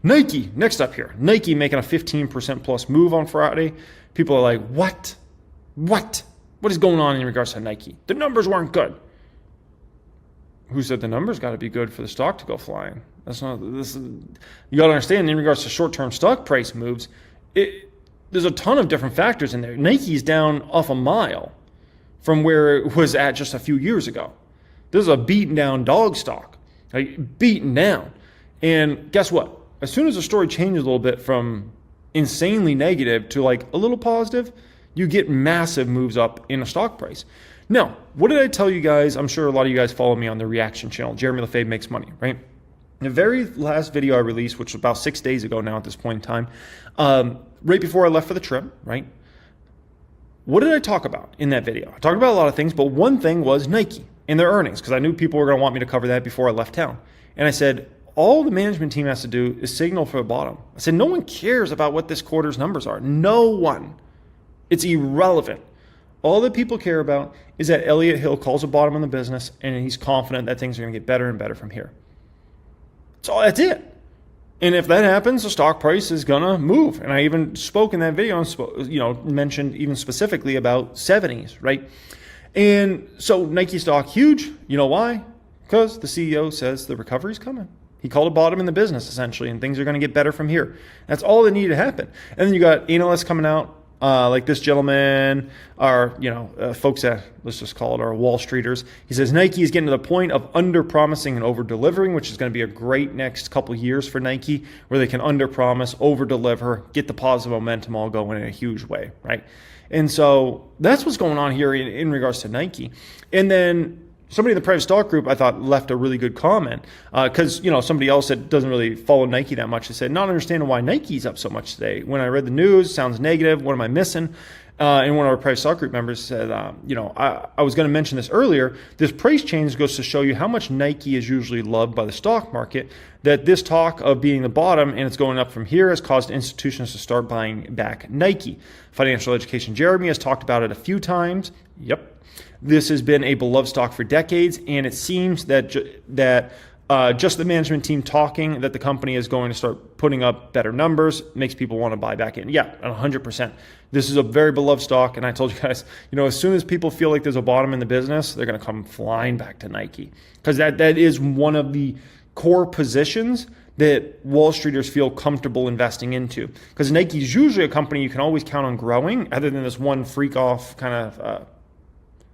Nike, next up here. Nike making a 15% plus move on Friday. People are like, what? What is going on in regards to Nike? The numbers weren't good. Who said the numbers got to be good for the stock to go flying? You got to understand, in regards to short-term stock price moves, there's a ton of different factors in there. Nike's down off a mile from where it was at just a few years ago. This is a beaten down dog stock, like beaten down. And guess what? As soon as the story changes a little bit from insanely negative to like a little positive, you get massive moves up in a stock price. Now, what did I tell you guys? I'm sure a lot of you guys follow me on the reaction channel. Jeremy Lefebvre Makes Money, right? The very last video I released, which was about 6 days ago now at this point in time, right before I left for the trip, right? What did I talk about in that video? I talked about a lot of things, but one thing was Nike and their earnings, because I knew people were going to want me to cover that before I left town. And I said, all the management team has to do is signal for the bottom. I said, no one cares about what this quarter's numbers are. No one. It's irrelevant. All that people care about is that Elliott Hill calls a bottom in the business and he's confident that things are going to get better and better from here. So that's it. And if that happens, the stock price is going to move. And I even spoke in that video and mentioned even specifically about 70s, right? And so Nike stock huge. You know why? Because the CEO says the recovery's coming. He called a bottom in the business essentially, and things are going to get better from here. That's all that needed to happen. And then you got analysts coming out, like this gentleman, or folks that, let's just call it our Wall Streeters. He says Nike is getting to the point of under-promising and over-delivering, which is going to be a great next couple years for Nike, where they can under-promise, over-deliver, get the positive momentum all going in a huge way, right? And so that's what's going on here in regards to Nike. And then somebody in the private stock group, I thought, left a really good comment because, somebody else that doesn't really follow Nike that much, they said, not understanding why Nike's up so much today. When I read the news, sounds negative. What am I missing? And one of our private stock group members said, I was going to mention this earlier. This price change goes to show you how much Nike is usually loved by the stock market, that this talk of being the bottom and it's going up from here has caused institutions to start buying back Nike. Financial Education Jeremy has talked about it a few times. Yep. This has been a beloved stock for decades, and it seems that just the management team talking that the company is going to start putting up better numbers makes people want to buy back in. Yeah, 100%. This is a very beloved stock, and I told you guys, as soon as people feel like there's a bottom in the business, they're going to come flying back to Nike, because that is one of the core positions that Wall Streeters feel comfortable investing into. Because Nike is usually a company you can always count on growing, other than this one freak-off kind of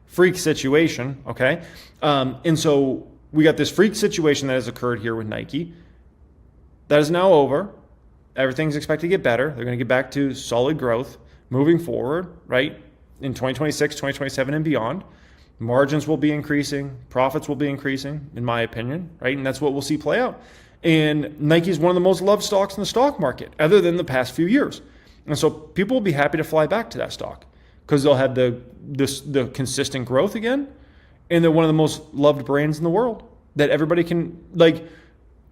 freak situation, okay? And so we got this freak situation that has occurred here with Nike. That is now over. Everything's expected to get better. They're going to get back to solid growth moving forward, right? In 2026, 2027, and beyond. Margins will be increasing. Profits will be increasing, in my opinion, right? And that's what we'll see play out. And Nike is one of the most loved stocks in the stock market, other than the past few years. And so people will be happy to fly back to that stock, because they'll have the consistent growth again, and they're one of the most loved brands in the world that everybody can, like,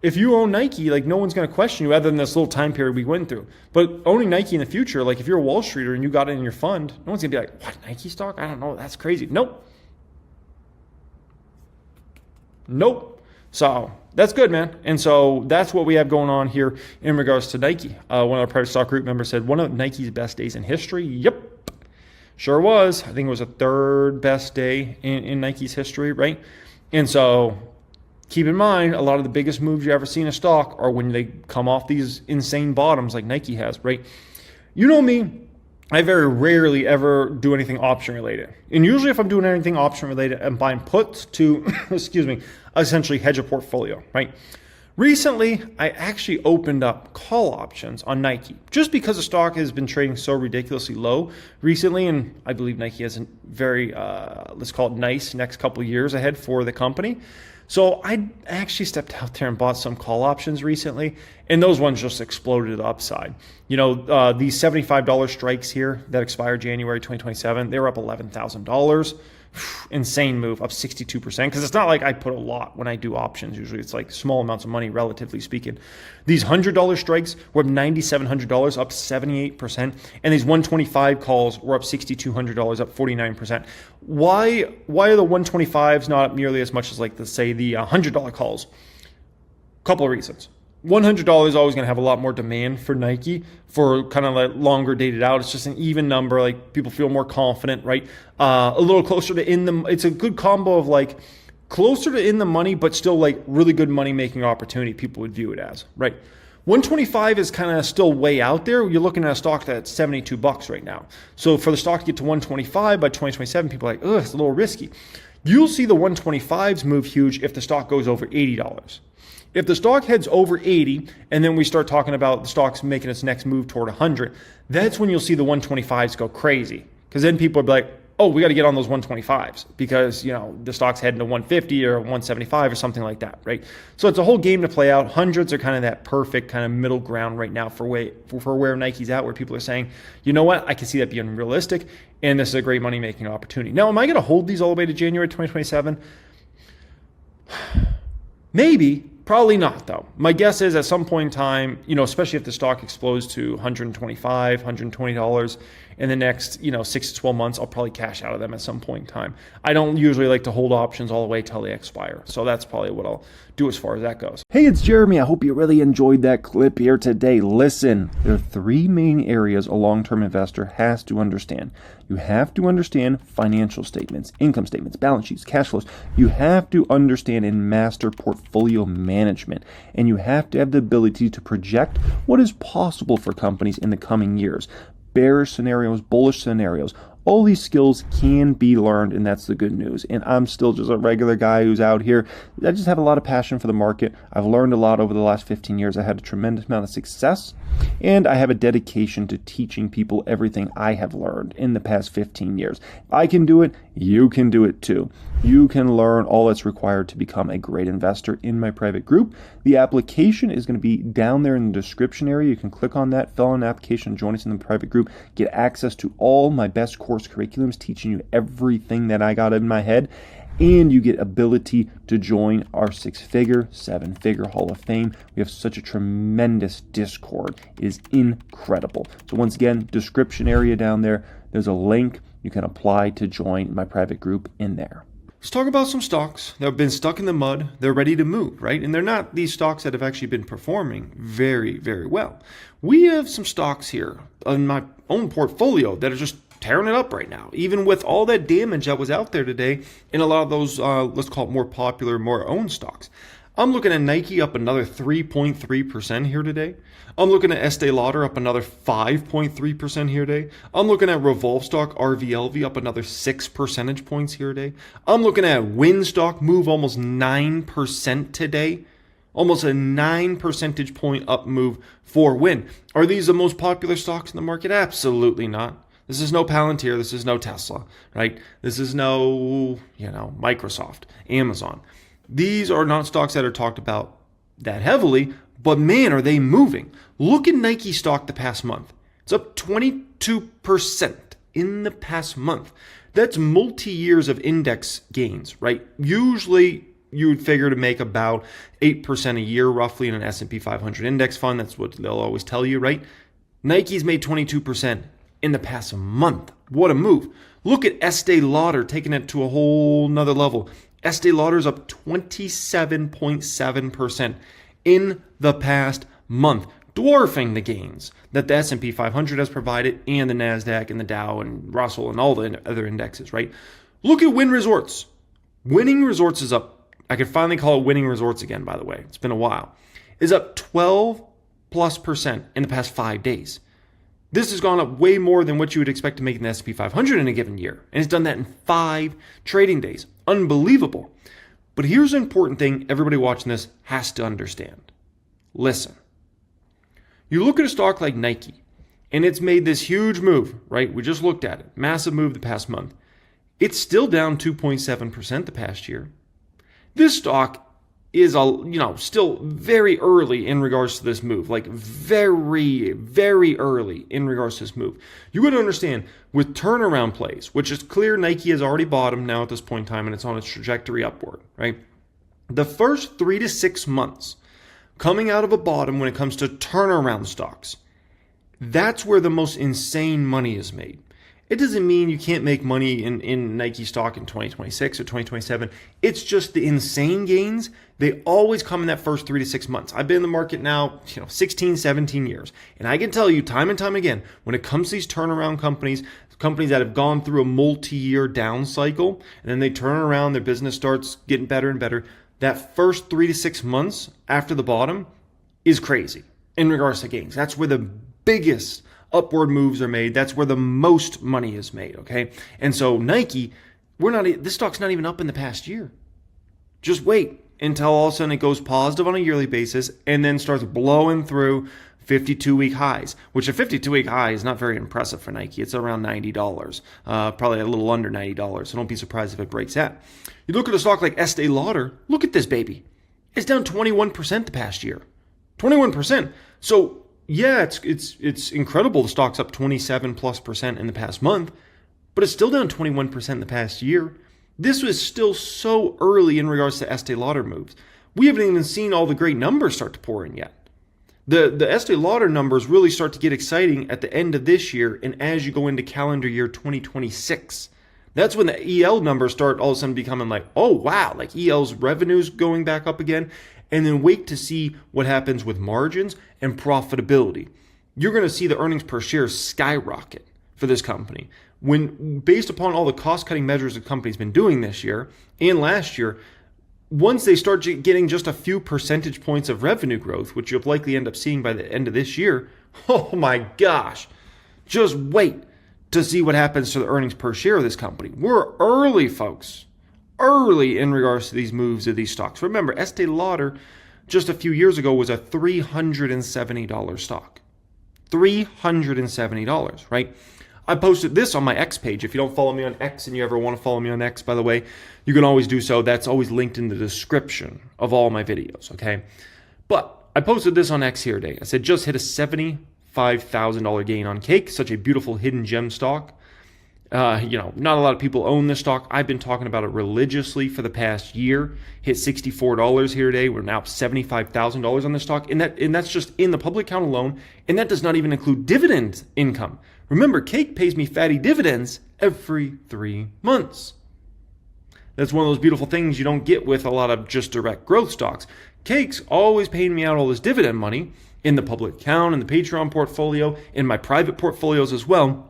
if you own Nike, like, no one's going to question you other than this little time period we went through. But owning Nike in the future, like, if you're a Wall Streeter and you got it in your fund, no one's going to be like, what, Nike stock? I don't know. That's crazy. Nope. So that's good, man. And so that's what we have going on here in regards to Nike. One of our private stock group members said, one of Nike's best days in history. Yep. Sure was. I think it was the third best day in Nike's history, right? And so keep in mind, a lot of the biggest moves you ever see in a stock are when they come off these insane bottoms like Nike has, right? You know me, I very rarely ever do anything option related. And usually if I'm doing anything option related, I'm buying puts to, essentially hedge a portfolio, right? Recently, I actually opened up call options on Nike just because the stock has been trading so ridiculously low recently. And I believe Nike has a very, let's call it nice next couple of years ahead for the company. So I actually stepped out there and bought some call options recently, and those ones just exploded to the upside. These $75 strikes here that expire January 2027, they were up $11,000. Insane move, up 62%, because it's not like I put a lot when I do options. Usually it's like small amounts of money, relatively speaking. These $100 strikes were up $9,700, up 78%, and these 125 calls were up $6,200, up 49%. Why are the 125s not up nearly as much as, like, say, the $100 calls? Couple of reasons. $100 is always going to have a lot more demand for Nike for kind of like longer dated out. It's just an even number. Like people feel more confident, right? A little closer to it's a good combo of like closer to in the money, but still like really good money making opportunity. People would view it as, right? 125 is kind of still way out there. You're looking at a stock that's $72 right now. So for the stock to get to 125 by 2027, people are like, ugh, it's a little risky. You'll see the 125s move huge if the stock goes over $80. If the stock heads over 80 and then we start talking about the stock's making its next move toward 100, that's when you'll see the 125s go crazy. Because then people will be like, oh, we got to get on those 125s because, the stock's heading to 150 or 175 or something like that, right? So it's a whole game to play out. Hundreds are kind of that perfect kind of middle ground right now for where Nike's at, where people are saying, you know what, I can see that being realistic and this is a great money-making opportunity. Now, am I going to hold these all the way to January 2027? Maybe. Probably not, though. My guess is at some point in time, especially if the stock explodes to $125, $120 in the next, 6 to 12 months, I'll probably cash out of them at some point in time. I don't usually like to hold options all the way till they expire. So that's probably what I'll do as far as that goes. Hey, it's Jeremy. I hope you really enjoyed that clip here today. Listen, there are three main areas a long-term investor has to understand. You have to understand financial statements, income statements, balance sheets, cash flows. You have to understand and master portfolio management. And you have to have the ability to project what is possible for companies in the coming years. Bearish scenarios, bullish scenarios. All these skills can be learned, and that's the good news. And I'm still just a regular guy who's out here. I just have a lot of passion for the market. I've learned a lot over the last 15 years. I had a tremendous amount of success, and I have a dedication to teaching people everything I have learned in the past 15 years. If I can do it, you can do it too. You can learn all that's required to become a great investor in my private group. The application is going to be down there in the description area. You can click on that, fill out an application, join us in the private group, get access to all my best course curriculums, teaching you everything that I got in my head, and you get ability to join our 6-figure, 7-figure Hall of Fame. We have such a tremendous Discord. It is incredible. So once again, description area down there, there's a link. You can apply to join my private group in there. Let's talk about some stocks that have been stuck in the mud. They're ready to move, right? And they're not these stocks that have actually been performing very, very well. We have some stocks here in my own portfolio that are just tearing it up right now, even with all that damage that was out there today in a lot of those, let's call it more popular, more owned stocks. I'm looking at Nike up another 3.3% here today. I'm looking at Estee Lauder up another 5.3% here today. I'm looking at Revolve stock RVLV up another 6 percentage points here today. I'm looking at Wynn stock move almost 9% today. Almost a 9 percentage point up move for Wynn. Are these the most popular stocks in the market? Absolutely not. This is no Palantir. This is no Tesla, right? This is no, Microsoft, Amazon. These are not stocks that are talked about that heavily, but man, are they moving. Look at Nike stock the past month. It's up 22% in the past month. That's multi-years of index gains, right? Usually you would figure to make about 8% a year roughly in an S&P 500 index fund. That's what they'll always tell you, right? Nike's made 22% in the past month. What a move. Look at Estee Lauder taking it to a whole nother level. Estee Lauder's up 27.7% in the past month, dwarfing the gains that the S&P 500 has provided and the NASDAQ and the Dow and Russell and all the other indexes, right? Look at Wynn Resorts. Winning Resorts is up. I could finally call it Winning Resorts again, by the way. It's been a while. Is up 12+% in the past 5 days. This has gone up way more than what you would expect to make in the S&P 500 in a given year. And it's done that in 5 trading days. Unbelievable. But here's an important thing everybody watching this has to understand. Listen. You look at a stock like Nike, and it's made this huge move, right? We just looked at it. Massive move the past month. It's still down 2.7% the past year. This stock is still very early in regards to this move, like very, very early in regards to this move. You got to understand with turnaround plays, which is clear Nike has already bottomed now at this point in time and it's on its trajectory upward, right? The first 3 to 6 months coming out of a bottom when it comes to turnaround stocks, that's where the most insane money is made. It doesn't mean you can't make money in Nike stock in 2026 or 2027. It's just the insane gains. They always come in that first 3 to 6 months. I've been in the market now, 16, 17 years. And I can tell you time and time again, when it comes to these turnaround companies that have gone through a multi-year down cycle, and then they turn around, their business starts getting better and better, that first 3 to 6 months after the bottom is crazy in regards to gains. That's where the biggest upward moves are made. That's where the most money is made, okay? And so Nike, this stock's not even up in the past year. Just wait until all of a sudden it goes positive on a yearly basis and then starts blowing through 52-week highs, which a 52-week high is not very impressive for Nike. It's around $90, probably a little under $90, so don't be surprised if it breaks that. You look at a stock like Estee Lauder, look at this baby. It's down 21% the past year. 21%. So yeah, it's incredible. The stock's up 27+% in the past month, but it's still down 21% in the past year. This was still so early in regards to Estee Lauder moves. We haven't even seen all the great numbers start to pour in yet. The Estee Lauder numbers really start to get exciting at the end of this year and as you go into calendar year 2026. That's when the EL numbers start all of a sudden becoming like, oh wow, like EL's revenues going back up again. And then wait to see what happens with margins and profitability. You're going to see the earnings per share skyrocket for this company. When based upon all the cost-cutting measures the company's been doing this year and last year, once they start getting just a few percentage points of revenue growth, which you'll likely end up seeing by the end of this year, oh my gosh, just wait to see what happens to the earnings per share of this company. We're early, folks. Early in regards to these moves of these stocks. Remember, Estee Lauder just a few years ago was a $370 stock. $370, right? I posted this on my X page. If you don't follow me on X and you ever want to follow me on X, by the way, you can always do so. That's always linked in the description of all my videos, okay? But I posted this on X here today. I said, just hit a $75,000 gain on Cake, such a beautiful hidden gem stock. Not a lot of people own this stock. I've been talking about it religiously for the past year. Hit $64 here today. We're now up $75,000 on this stock. And that's just in the public account alone. And that does not even include dividend income. Remember, Cake pays me fatty dividends every 3 months. That's one of those beautiful things you don't get with a lot of just direct growth stocks. Cake's always paying me out all this dividend money in the public account, in the Patreon portfolio, in my private portfolios as well.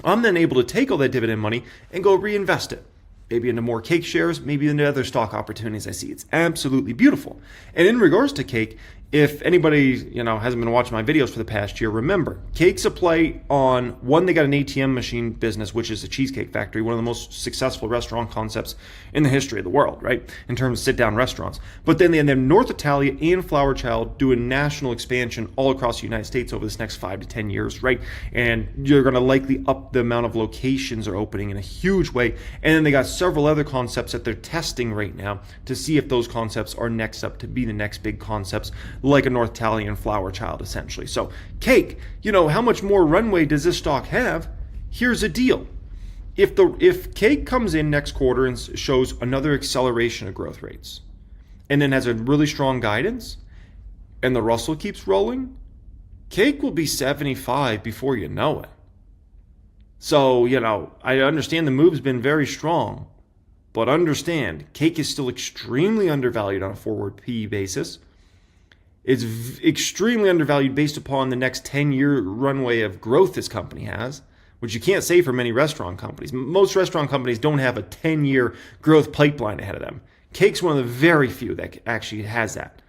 I'm then able to take all that dividend money and go reinvest it. Maybe into more Cake shares, maybe into other stock opportunities I see. It's absolutely beautiful. And in regards to Cake, if anybody, hasn't been watching my videos for the past year, remember, Cake's a play on, one, they got an ATM machine business, which is the Cheesecake Factory, one of the most successful restaurant concepts in the history of the world, right? In terms of sit-down restaurants. But then they have North Italia and Flower Child doing national expansion all across the United States over this next 5 to 10 years, right? And you're going to likely up the amount of locations they're opening in a huge way. And then they got several other concepts that they're testing right now to see if those concepts are next up to be the next big concepts, like a North Italia and Flower Child, essentially. So Cake, how much more runway does this stock have? Here's a deal. If Cake comes in next quarter and shows another acceleration of growth rates, and then has a really strong guidance, and the Russell keeps rolling, Cake will be 75 before you know it. So, I understand the move's been very strong, but understand, Cake is still extremely undervalued on a forward PE basis. It's extremely undervalued based upon the next 10-year runway of growth this company has, which you can't say for many restaurant companies. Most restaurant companies don't have a 10-year growth pipeline ahead of them. Cake's one of the very few that actually has that.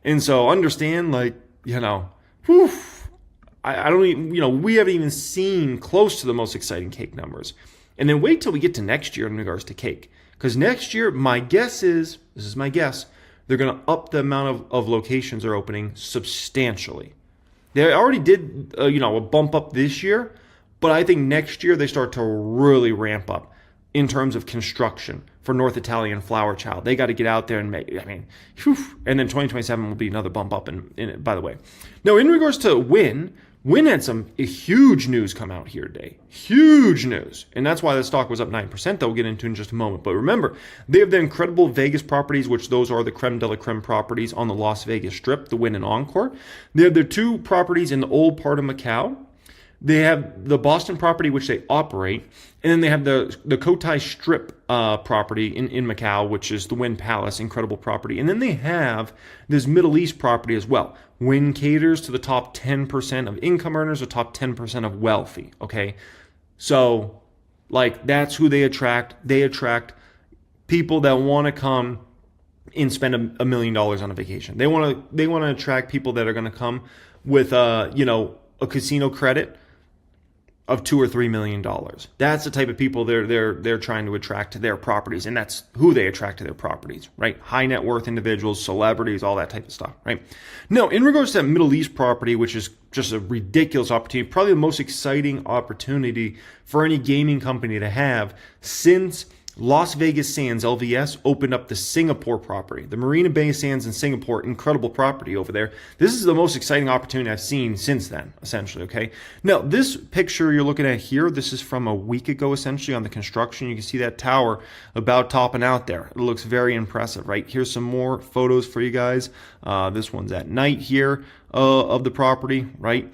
And so understand, I don't even, we haven't even seen close to the most exciting Cake numbers. And then wait till we get to next year in regards to Cake. Because next year, my guess is, this is my guess, they're going to up the amount of locations they're opening substantially. They already did, a bump up this year, but I think next year they start to really ramp up in terms of construction for North Italia and Flower Child. They got to get out there and make, and then 2027 will be another bump up in it, by the way. Now, in regards to Wynn had some huge news come out here today. Huge news. And that's why the stock was up 9% that we'll get into in just a moment. But remember, they have the incredible Vegas properties, which those are the creme de la creme properties on the Las Vegas Strip, the Wynn and Encore. They have their 2 properties in the old part of Macau. They have the Boston property, which they operate, and then they have the Cotai Strip property in Macau, which is the Wynn Palace, incredible property. And then they have this Middle East property as well. Wynn caters to the top 10% of income earners, the top 10% of wealthy, okay? So, like, that's who they attract. They attract people that want to come and spend $1 million on a vacation. They want to attract people that are going to come with a casino credit of $2 or $3 million. That's the type of people they're trying to attract to their properties, and that's who they attract to their properties, right? High net worth individuals, celebrities, all that type of stuff, right? Now, in regards to that Middle East property, which is just a ridiculous opportunity, probably the most exciting opportunity for any gaming company to have since Las Vegas Sands, LVS, opened up the Singapore property. The Marina Bay Sands in Singapore, incredible property over there. This is the most exciting opportunity I've seen since then, essentially, okay? Now, this picture you're looking at here, this is from a week ago, essentially, on the construction. You can see that tower about topping out there. It looks very impressive, right? Here's some more photos for you guys. This one's at night here of the property, right?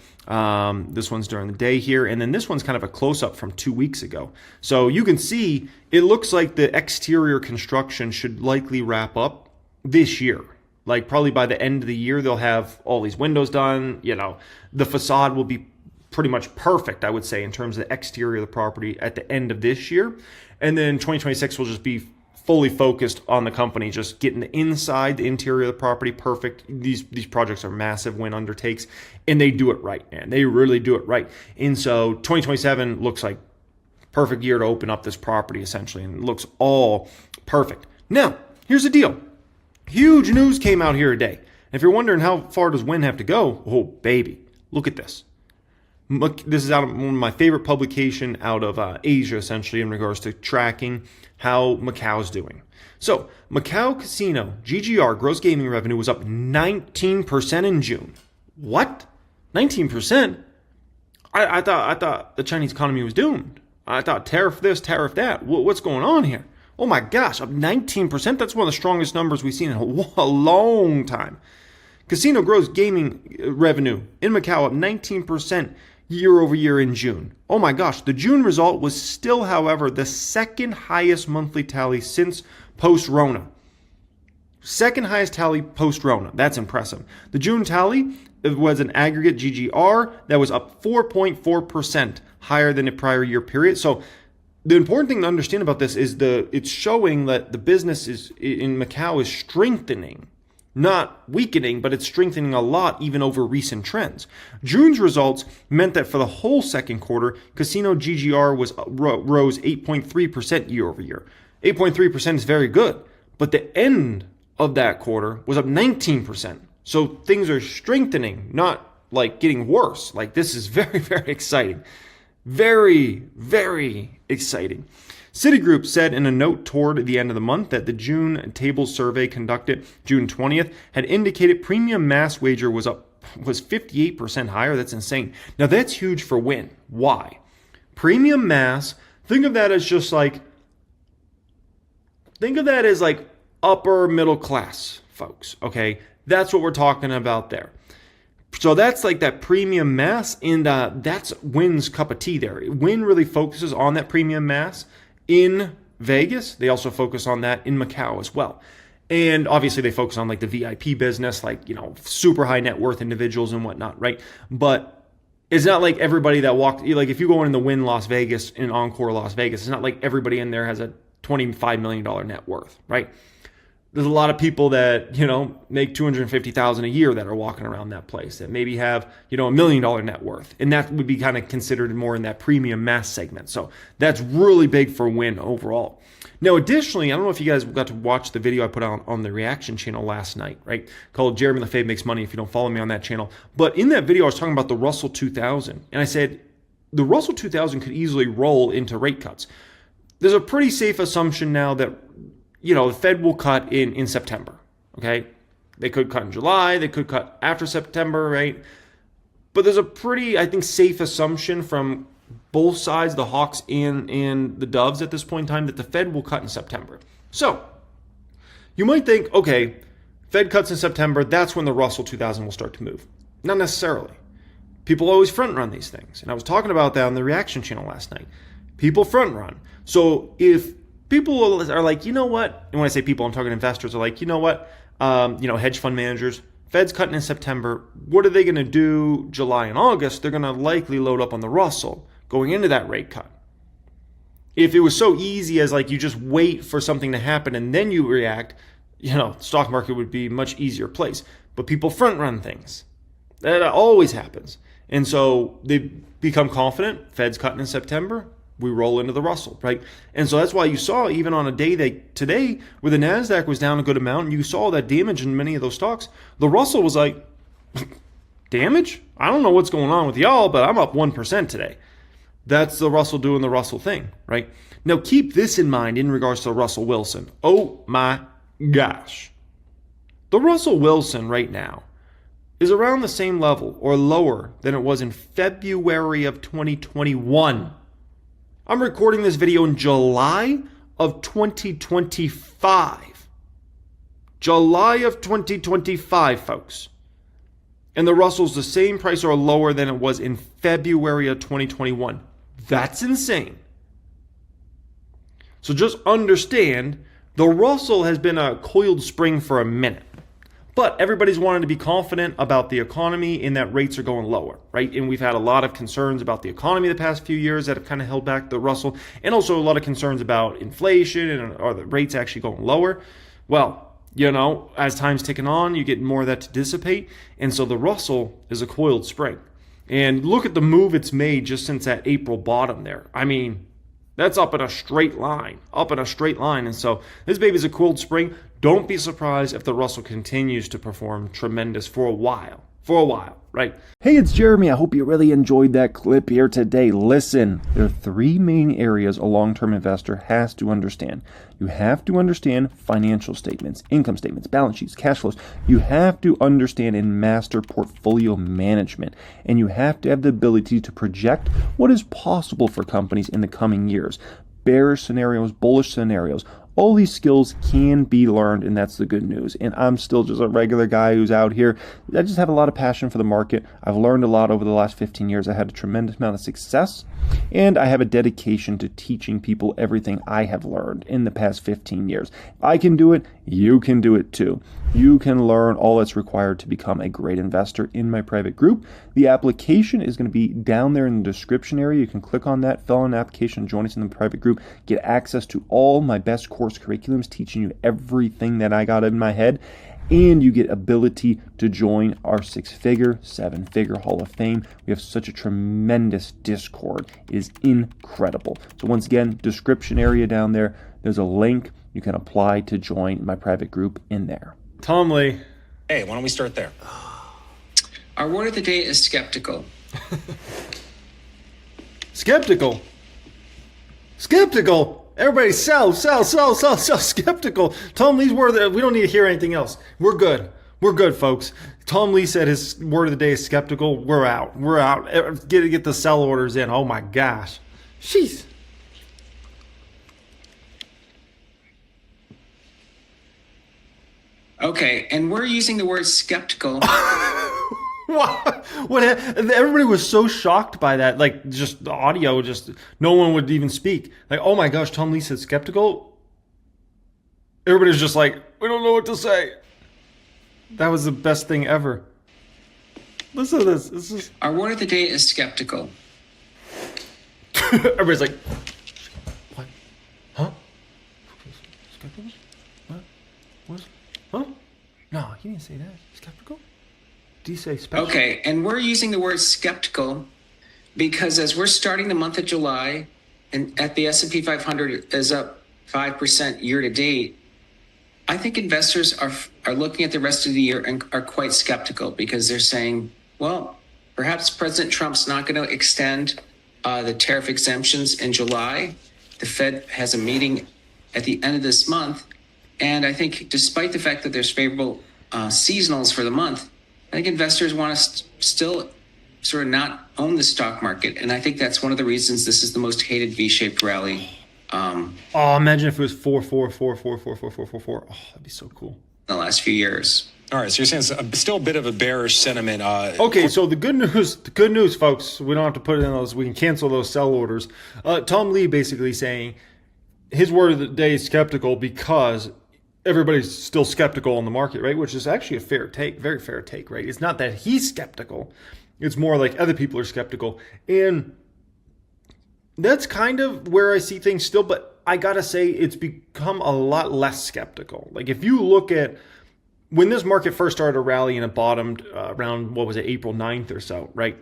This one's during the day here. And then this one's kind of a close-up from 2 weeks ago. So you can see it looks like the exterior construction should likely wrap up this year. Like probably by the end of the year, they'll have all these windows done. The facade will be pretty much perfect, I would say, in terms of the exterior of the property at the end of this year. And then 2026 will just be fully focused on the company, just getting the inside, the interior of the property perfect. These projects are massive Wynn undertakes, and they do it right, man. They really do it right. And so 2027 looks like perfect year to open up this property, essentially, and it looks all perfect. Now, here's the deal. Huge news came out here today. If you're wondering how far does Wynn have to go, oh, baby, look at this. This is out of one of my favorite publication out of Asia, essentially, in regards to tracking how Macau's doing. So, Macau Casino, GGR, gross gaming revenue was up 19% in June. What? 19%? I thought the Chinese economy was doomed. I thought tariff this, tariff that. What's going on here? Oh my gosh, up 19%? That's one of the strongest numbers we've seen in a long time. Casino gross gaming revenue in Macau up 19% year over year in June. Oh my gosh, the June result was still, however, the second highest monthly tally since post-Rona. Second highest tally post-Rona. That's impressive. The June tally was an aggregate GGR that was up 4.4% higher than the prior year period. So the important thing to understand about this is it's showing that the business in Macau is strengthening. Not weakening, but it's strengthening a lot even over recent trends. June's results meant that for the whole second quarter, casino GGR rose 8.3% year over year. 8.3% is very good, but the end of that quarter was up 19%. So things are strengthening, not like getting worse. Like this is very, very exciting. Very, very exciting. Citigroup said in a note toward the end of the month that the June table survey conducted June 20th had indicated premium mass wager was 58% higher. That's insane. Now that's huge for Wynn. Why? Premium mass, think of that as upper middle class folks, okay? That's what we're talking about there. So that's like that premium mass, and that's Wynn's cup of tea there. Wynn really focuses on that premium mass in Vegas. They also focus on that in Macau as well. And obviously they focus on like the VIP business, like, super high net worth individuals and whatnot, right? But it's not like everybody that walked, like if you go in the Wynn Las Vegas, in Encore Las Vegas, it's not like everybody in there has a $25 million net worth, right? There's a lot of people that, make $250,000 a year that are walking around that place that maybe have, $1 million net worth. And that would be kind of considered more in that premium mass segment. So that's really big for Wynn overall. Now, additionally, I don't know if you guys got to watch the video I put out on the reaction channel last night, right? Called Jeremy Lefebvre Makes Money, if you don't follow me on that channel. But in that video, I was talking about the Russell 2000. And I said, the Russell 2000 could easily roll into rate cuts. There's a pretty safe assumption now that the Fed will cut in September, okay? They could cut in July, they could cut after September, right? But there's a pretty, I think, safe assumption from both sides, the Hawks and the Doves at this point in time, that the Fed will cut in September. So, you might think, okay, Fed cuts in September, that's when the Russell 2000 will start to move. Not necessarily. People always front run these things. And I was talking about that on the reaction channel last night. People front run. So if people are like, you know what? And when I say people, I'm talking investors are like, you know what? Hedge fund managers, Fed's cutting in September. What are they going to do July and August? They're going to likely load up on the Russell going into that rate cut. If it was so easy as like you just wait for something to happen and then you react, stock market would be a much easier place. But people front run things. That always happens. And so they become confident. Fed's cutting in September. We roll into the Russell, right? And so that's why you saw even on a day today where the NASDAQ was down a good amount and you saw that damage in many of those stocks, the Russell was like, damage? I don't know what's going on with y'all, but I'm up 1% today. That's the Russell doing the Russell thing, right? Now keep this in mind in regards to Russell Wilson. Oh my gosh. The Russell Wilson right now is around the same level or lower than it was in February of 2021. I'm recording this video in July of 2025. July of 2025, folks. And the Russell's the same price or lower than it was in February of 2021. That's insane. So just understand, the Russell has been a coiled spring for a minute. But everybody's wanted to be confident about the economy and that rates are going lower, right? And we've had a lot of concerns about the economy the past few years that have kind of held back the Russell, and also a lot of concerns about inflation and are the rates actually going lower. Well, as time's ticking on, you get more of that to dissipate. And so the Russell is a coiled spring. And look at the move it's made just since that April bottom there. I mean, that's up in a straight line, And so this baby's a coiled spring. Don't be surprised if the Russell continues to perform tremendous for a while, right? Hey, it's Jeremy. I hope you really enjoyed that clip here today. Listen, there are three main areas a long-term investor has to understand. You have to understand financial statements, income statements, balance sheets, cash flows. You have to understand and master portfolio management. And you have to have the ability to project what is possible for companies in the coming years. Bearish scenarios, bullish scenarios. All these skills can be learned, and that's the good news. And I'm still just a regular guy who's out here. I just have a lot of passion for the market. I've learned a lot over the last 15 years. I had a tremendous amount of success, and I have a dedication to teaching people everything I have learned in the past 15 years. If I can do it, you can do it too. You can learn all that's required to become a great investor in my private group. The application is going to be down there in the description area. You can click on that, fill out an application, join us in the private group, get access to all my best course curriculums, teaching you everything that I got in my head, and you get ability to join our 6-figure, 7-figure Hall of Fame. We have such a tremendous Discord. It is incredible. So once again, description area down there, there's a link. You can apply to join my private group in there. Tom Lee. Hey, why don't we start there? Our word of the day is skeptical. Skeptical. Everybody sell. Skeptical. Tom Lee's word, we don't need to hear anything else. We're good, folks. Tom Lee said his word of the day is skeptical. We're out. Get the sell orders in. Oh my gosh. Jeez. Okay, and we're using the word skeptical. What? Everybody was so shocked by that. Like, just the audio, no one would even speak. Like, oh my gosh, Tom Lee said skeptical. Everybody was just like, we don't know what to say. That was the best thing ever. Listen to this. This is Our word of the day is skeptical. Everybody's like, what? Huh? Skeptical? What? Huh? No, he didn't say that. Skeptical? Did he say special? Okay, and we're using the word skeptical because as we're starting the month of July, and at the S&P 500 is up 5% year to date, I think investors are looking at the rest of the year and are quite skeptical because they're saying, well, perhaps President Trump's not going to extend the tariff exemptions in July. The Fed has a meeting at the end of this month. And I think despite the fact that there's favorable seasonals for the month, I think investors want to still sort of not own the stock market. And I think that's one of the reasons this is the most hated V-shaped rally. Imagine if it was 4. Oh, that'd be so cool. In the last few years. All right, so you're saying it's still a bit of a bearish sentiment. Okay, so the good news, folks, we don't have to put it in those. We can cancel those sell orders. Tom Lee basically saying his word of the day is skeptical because everybody's still skeptical on the market, right? Which is actually a fair take, very fair take, right? It's not that he's skeptical. It's more like other people are skeptical. And that's kind of where I see things still, but I gotta say it's become a lot less skeptical. Like if you look at when this market first started to rally and it bottomed around, what was it, April 9th or so, right?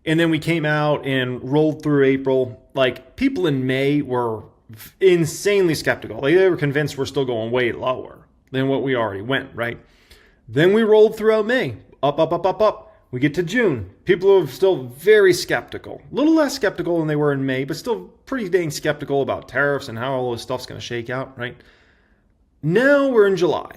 And then we came out and rolled through April. Like people in May were insanely skeptical. Like they were convinced we're still going way lower than what we already went, right? Then we rolled throughout May, up, up, up, up, up. We get to June. People are still very skeptical. A little less skeptical than they were in May, but still pretty dang skeptical about tariffs and how all this stuff's going to shake out, right? Now we're in July.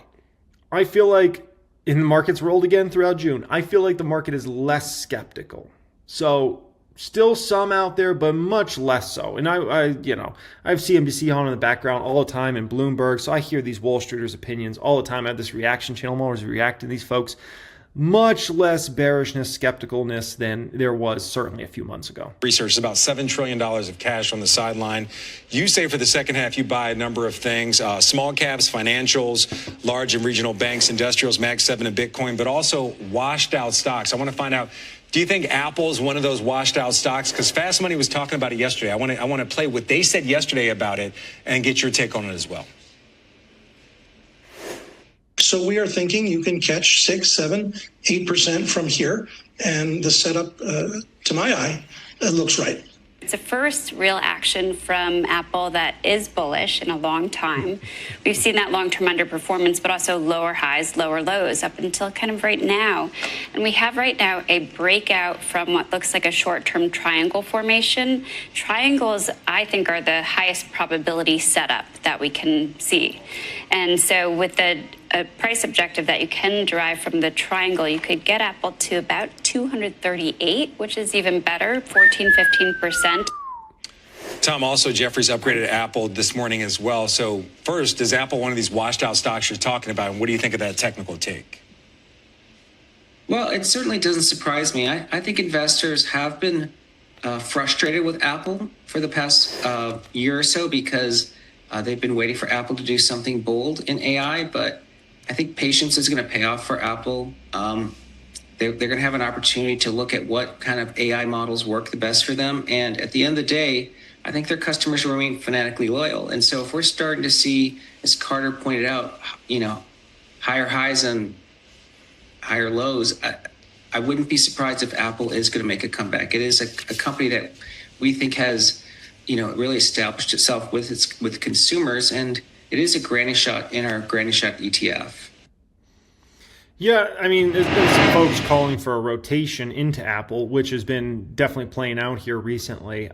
I feel like in the markets rolled again throughout June. I feel like the market is less skeptical. So still some out there, but much less so. And I have CNBC on in the background all the time and Bloomberg. So I hear these Wall Streeters' opinions all the time. I have this reaction channel. I'm always reacting to these folks. Much less bearishness, skepticalness than there was certainly a few months ago. Research is about $7 trillion of cash on the sideline. You say for the second half, you buy a number of things, small caps, financials, large and regional banks, industrials, Mag 7 and Bitcoin, but also washed out stocks. I want to find out, do you think Apple is one of those washed out stocks? Because Fast Money was talking about it yesterday. I want to play what they said yesterday about it and get your take on it as well. So we are thinking you can catch 6, 7, 8% from here. And the setup, to my eye, looks right. It's the first real action from Apple that is bullish in a long time. We've seen that long-term underperformance, but also lower highs, lower lows up until kind of right now. And we have right now a breakout from what looks like a short-term triangle formation. Triangles, I think, are the highest probability setup that we can see. And so with the price objective that you can derive from the triangle, you could get Apple to about 238, which is even better, 15%. Tom, also Jeffrey's upgraded Apple this morning as well. So first, is Apple one of these washed out stocks you're talking about? And what do you think of that technical take? Well, it certainly doesn't surprise me. I think investors have been frustrated with Apple for the past year or so because they've been waiting for Apple to do something bold in AI, but I think patience is going to pay off for Apple. They're going to have an opportunity to look at what kind of AI models work the best for them. And at the end of the day, I think their customers will remain fanatically loyal. And so if we're starting to see, as Carter pointed out, higher highs and higher lows, I wouldn't be surprised if Apple is going to make a comeback. It is a company that we think has, really established itself with consumers, and it is a granny shot in our granny shot ETF. Yeah, I mean, there's been some folks calling for a rotation into Apple, which has been definitely playing out here recently.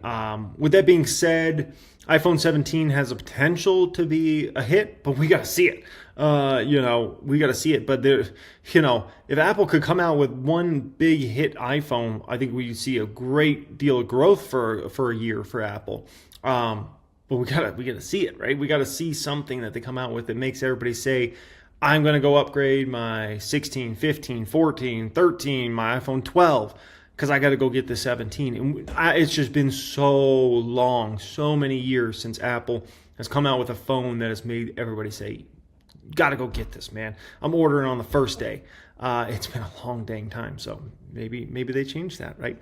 With that being said, iPhone 17 has a potential to be a hit, but we got to see it. We got to see it. But there, if Apple could come out with one big hit iPhone, I think we see a great deal of growth for a year for Apple. But we gotta see it, right? We gotta see something that they come out with that makes everybody say, I'm going to go upgrade my 16, 15, 14, 13, my iPhone 12, because I got to go get the 17. And it's just been so long, so many years since Apple has come out with a phone that has made everybody say, got to go get this, man. I'm ordering on the first day. It's been a long dang time, so maybe they change that, right?